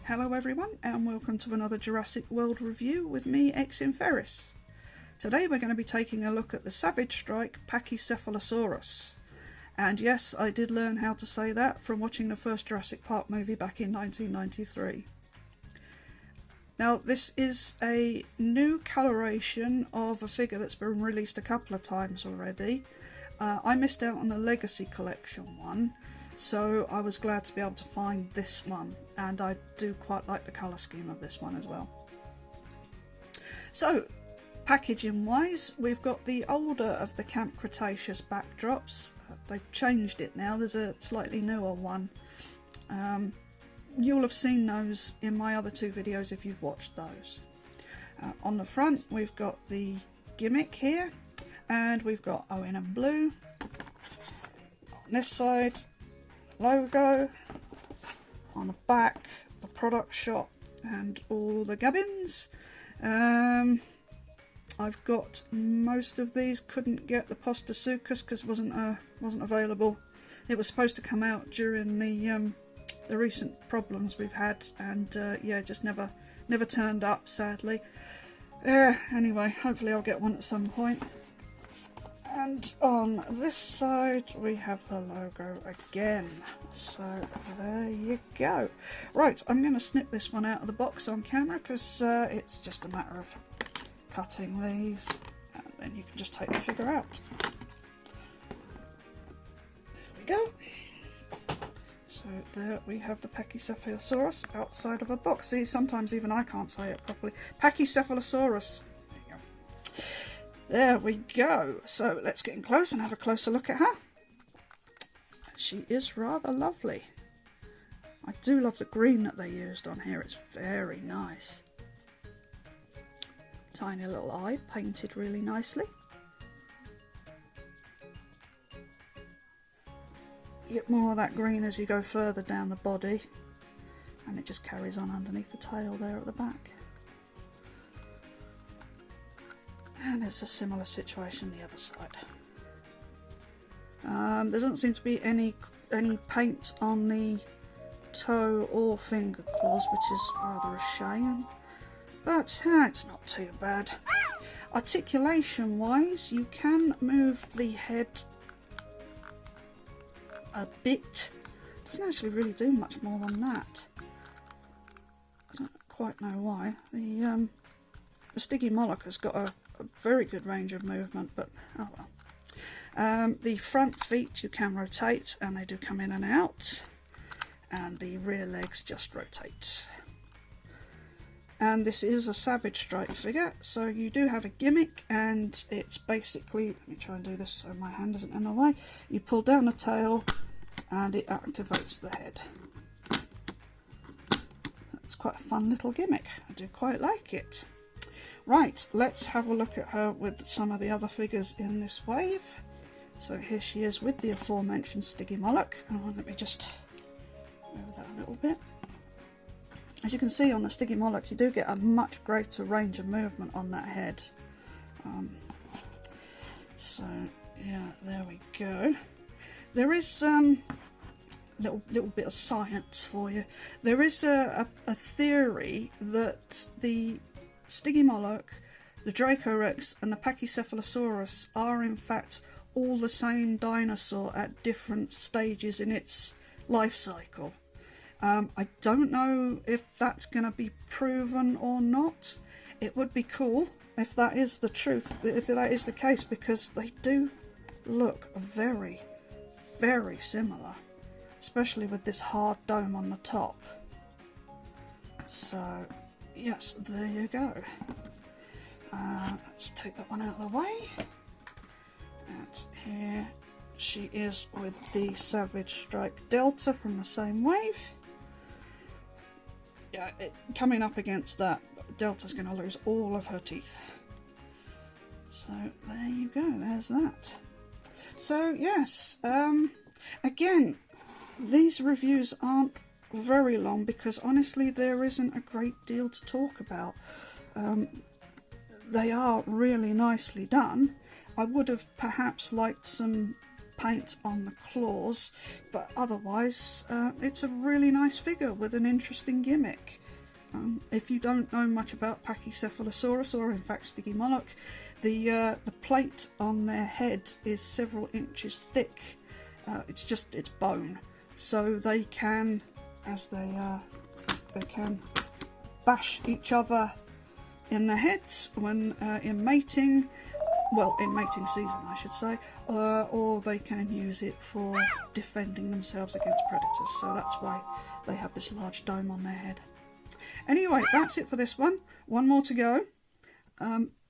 Hello everyone and welcome to another Jurassic World review with me, Exin Ferris. Today we're going to be taking a look at the Savage Strike Pachycephalosaurus. And yes, I did learn how to say that from watching the first Jurassic Park movie back in 1993. Now this is a new coloration of a figure that's been released a couple of times already. I missed out on the Legacy Collection one, so I was glad to be able to find this one, and I do quite like the colour scheme of this one as well. So, packaging wise, we've got the older of the Camp Cretaceous backdrops. They've changed it now, there's a slightly newer one. You'll have seen those in my other two videos if you've watched those. On the front we've got the Gimmick here, and we've got Owen and Blue. On this side, logo. On the back, the product shop and all the gubbins. I've got most of these. Couldn't get the Pachycephalosaurus because it wasn't available. It was supposed to come out during the recent problems we've had, and yeah, just never turned up, sadly. Anyway, hopefully I'll get one at some point. And on this side we have the logo again, so there you go. Right, I'm going to snip this one out of the box on camera because it's just a matter of cutting these and then you can just take the figure out. There we go. So there we have the Pachycephalosaurus outside of a box. See, sometimes even I can't say it properly. Pachycephalosaurus. There we go. So let's get in close and have a closer look at her. She is rather lovely. I do love the green that they used on here. It's very nice. Tiny little eye painted really nicely. You get more of that green as you go further down the body, and it just carries on underneath the tail there at the back. And it's a similar situation the other side. There doesn't seem to be any paint on the toe or finger claws, which is rather a shame. But it's not too bad. Articulation wise, you can move the head a bit. It doesn't actually really do much more than that. I don't quite know why. The Stygimoloch has got a very good range of movement, but oh well. The front feet you can rotate and they do come in and out, and the rear legs just rotate. And this is a Savage Strike figure, so you do have a gimmick, and it's basically, let me try and do this so my hand isn't in the way. You pull down the tail and it activates the head. That's quite a fun little gimmick. I do quite like it. Right, let's have a look at her with some of the other figures in this wave. So here she is with the aforementioned Stygimoloch. Oh, let me just move that a little bit. As you can see on the Stygimoloch, you do get a much greater range of movement on that head. So yeah, there we go. There is little bit of science for you. There is a theory that the Stygimoloch, the Dracorex and the Pachycephalosaurus are in fact all the same dinosaur at different stages in its life cycle. I don't know if that's going to be proven or not. It would be cool if that is the truth, if that is the case, because they do look very, very similar, especially with this hard dome on the top. So yes, there you go. Let's take that one out of the way. And here she is with the Savage Strike Delta from the same wave. Yeah, coming up against that, Delta's going to lose all of her teeth. So there you go, there's that. So yes, again, these reviews aren't very long because honestly there isn't a great deal to talk about. They are really nicely done. I would have perhaps liked some paint on the claws, but otherwise it's a really nice figure with an interesting gimmick. If you don't know much about Pachycephalosaurus, or in fact Stygimoloch, the plate on their head is several inches thick. It's bone, so they can, they can bash each other in the heads when in mating. Well, in mating season, I should say, or they can use it for defending themselves against predators. So that's why they have this large dome on their head. Anyway, that's it for this one. One more to go.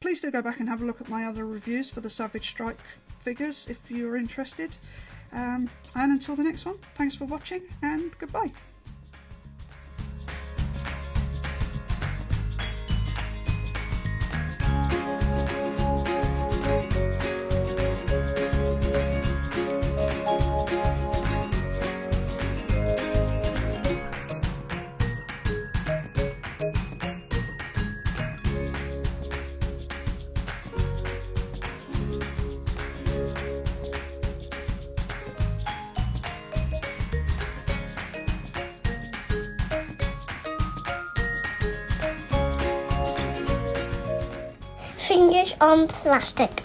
Please do go back and have a look at my other reviews for the Savage Strike figures if you're interested. And until the next one, thanks for watching and goodbye. Fingers on plastic.